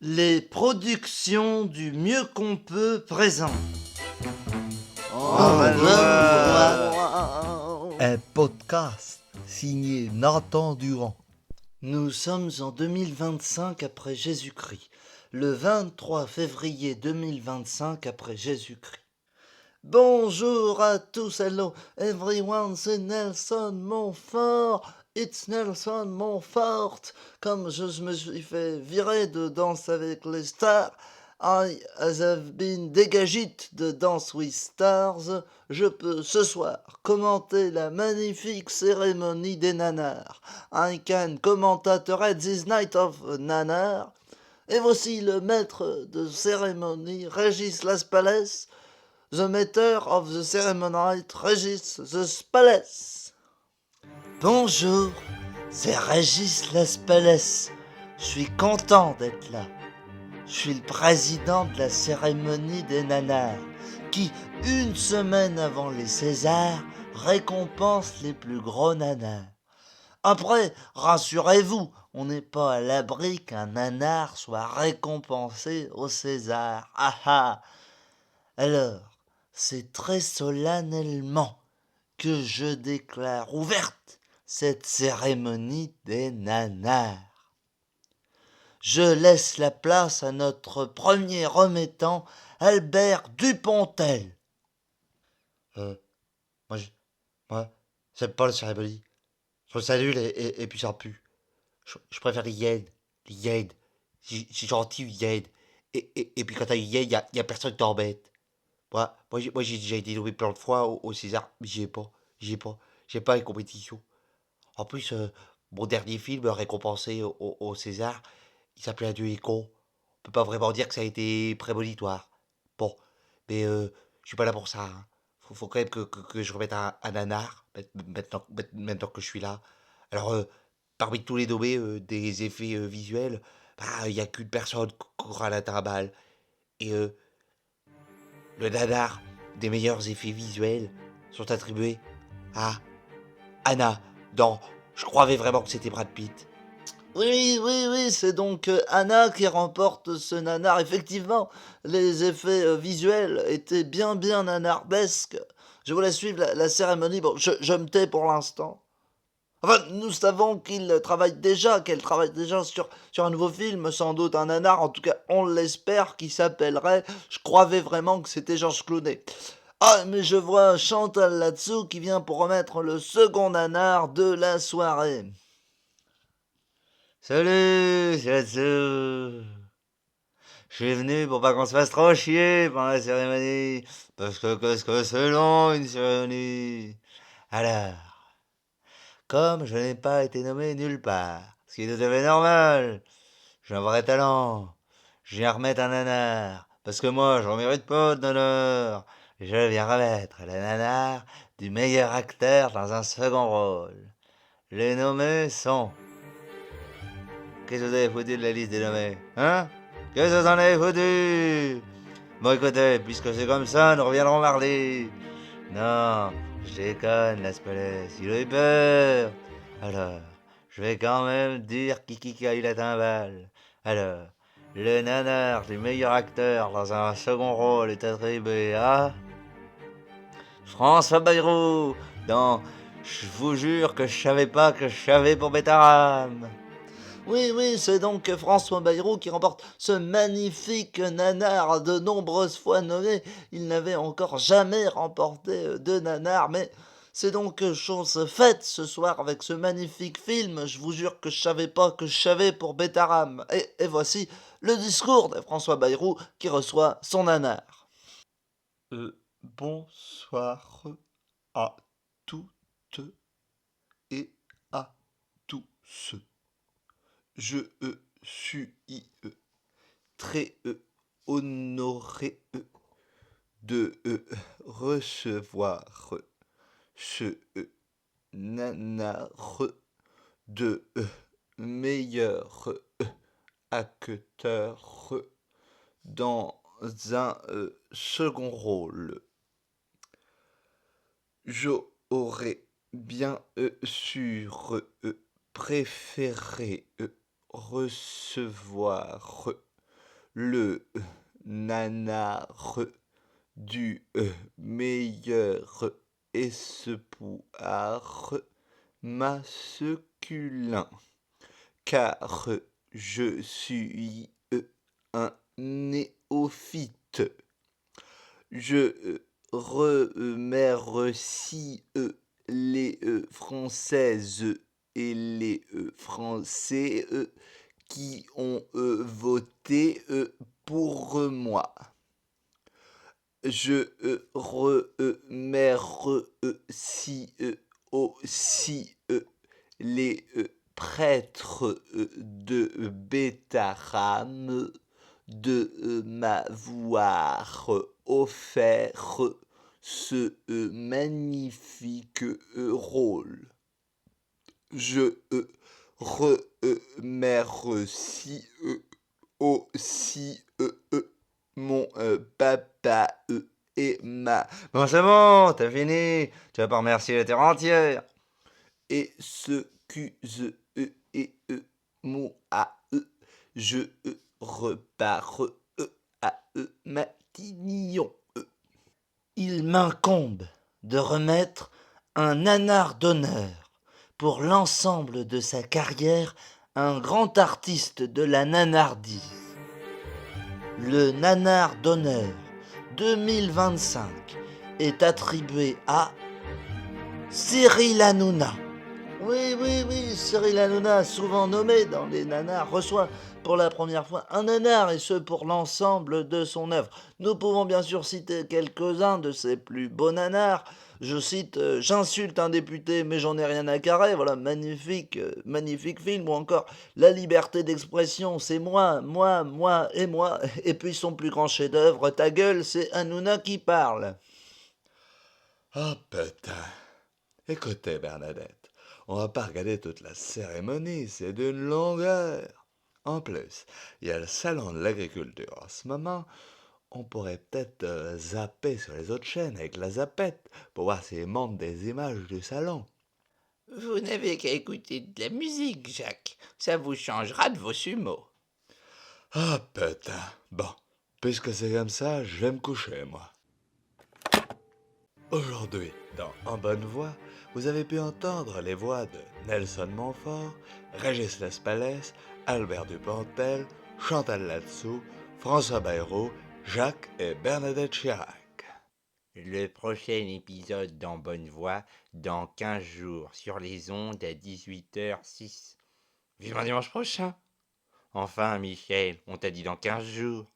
Les productions du Mieux qu'on peut présentent. On va le voir. Un podcast signé Nathan Durand. Nous sommes en 2025 après Jésus-Christ, le 23 février 2025 après Jésus-Christ. Bonjour à tous, hello everyone, c'est Nelson Montfort, it's Nelson Montfort. Comme je me suis fait virer de Danse avec les stars, I have been dégagé de Dance with Stars, je peux ce soir commenter la magnifique cérémonie des nanars. I can commentator this night of nanar. Et voici le maître de cérémonie, Régis Laspalès, the matter of the ceremony, Régis Laspalès. Bonjour, c'est Régis Laspalès. Je suis content d'être là. Je suis le président de la cérémonie des nanars, qui, une semaine avant les Césars, récompense les plus gros nanars. Après, rassurez-vous, on n'est pas à l'abri qu'un nanar soit récompensé au César. Ah ah. Alors, c'est très solennellement que je déclare ouverte cette cérémonie des nanars. Je laisse la place à notre premier remettant, Albert Dupontel. Moi, moi, j'aime pas le cérémonie. Je trouve ça nul et puis ça pue. Je préfère les yens. Les yens. C'est gentil, une yen. Et puis quand t'as une yen, y a personne qui t'embête. Moi j'ai déjà été nommé plein de fois au César, mais j'y ai pas. J'y ai pas. J'ai pas les compétitions. En plus, mon dernier film récompensé au César, il s'appelait Adieu les cons. On peut pas vraiment dire que ça a été prémonitoire. Bon, mais je suis pas là pour ça. Hein. Faut quand même que je remette un nanar, maintenant que je suis là. Alors, parmi tous les nommés des effets visuels, bah, il y a qu'une personne qui aura la timbale. Et le nanar des meilleurs effets visuels sont attribués à Anna dans Je croyais vraiment que c'était Brad Pitt. Oui, c'est donc Anna qui remporte ce nanar. Effectivement, les effets visuels étaient bien nanardesques. Je voulais suivre la cérémonie. Bon, je me tais pour l'instant. Enfin, nous savons qu'elle travaille déjà sur un nouveau film, sans doute un nanar, en tout cas on l'espère, qui s'appellerait Je croyais vraiment que c'était Georges Clooney. Ah, mais je vois Chantal là-dessous qui vient pour remettre le second nanar de la soirée. Salut, c'est Atsu. Je suis venu pour pas qu'on se fasse trop chier pendant la cérémonie. Parce que qu'est-ce que c'est long une cérémonie. Alors, comme je n'ai pas été nommé nulle part, ce qui est tout à fait normal, j'ai un vrai talent. Je viens remettre un nanar. Parce que moi, j'en mérite pas de nanar. Je viens remettre le nanar du meilleur acteur dans un second rôle. Les nommés sont... Qu'est-ce que vous avez foutu de la liste des nommés? Hein? Qu'est-ce que vous en avez foutu? Bon écoutez, puisque c'est comme ça, nous reviendrons mardi. Non, je déconne, Las Palais, il a eu peur. Alors, je vais quand même dire qui a eu la timbale. Alors, le nanar du meilleur acteur dans un second rôle est attribué à François Bayrou dans Je vous jure que je savais pas que je savais pour Bétaram. Oui, c'est donc François Bayrou qui remporte ce magnifique nanar de nombreuses fois nommé. Il n'avait encore jamais remporté de nanar, mais c'est donc chose faite ce soir avec ce magnifique film. Je vous jure que je savais pas que je savais pour Bétaram. Et voici le discours de François Bayrou qui reçoit son nanar. Bonsoir à toutes et à tous. Je suis très honoré de recevoir ce nanar de meilleur acteur dans un second rôle. J'aurais bien sûr préféré recevoir le nanar du meilleur espoir masculin, car je suis un néophyte. Je remercie les Françaises et les Français qui ont voté pour moi. Je remercie aussi les prêtres de Bétarame de m'avoir offert ce magnifique rôle. Je remercie aussi mon papa et ma... Bon, c'est bon, t'as fini. Tu vas pas remercier la terre entière. Excuse et moi je repars à Matignon. Il m'incombe de remettre un nanar d'honneur pour l'ensemble de sa carrière à un grand artiste de la nanardise. Le nanar d'honneur 2025 est attribué à Cyril Hanouna. Oui, Cyril Hanouna, souvent nommé dans les nanars, reçoit pour la première fois un nanar, et ce pour l'ensemble de son œuvre. Nous pouvons bien sûr citer quelques-uns de ses plus beaux nanars. Je cite J'insulte un député mais j'en ai rien à carrer, voilà, magnifique film, ou encore La liberté d'expression, c'est moi et moi, et puis son plus grand chef-d'œuvre, Ta gueule, c'est Hanouna qui parle. Ah putain. Écoutez, Bernadette, on va pas regarder toute la cérémonie, c'est d'une longueur. En plus, il y a le salon de l'agriculture en ce moment. On pourrait peut-être zapper sur les autres chaînes avec la zappette pour voir s'ils montrent des images du salon. Vous n'avez qu'à écouter de la musique, Jacques. Ça vous changera de vos sumos. Ah putain. Bon, puisque c'est comme ça, je vais me coucher, moi. Aujourd'hui, dans En bonne voix, vous avez pu entendre les voix de Nelson Montfort, Régis Lespalès, Albert Dupontel, Chantal Latsou, François Bayrou, Jacques et Bernadette Chirac. Le prochain épisode d'En Bonne Voix, dans 15 jours, sur les ondes à 18h06. Vivement dimanche prochain. Enfin, Michel, on t'a dit dans 15 jours.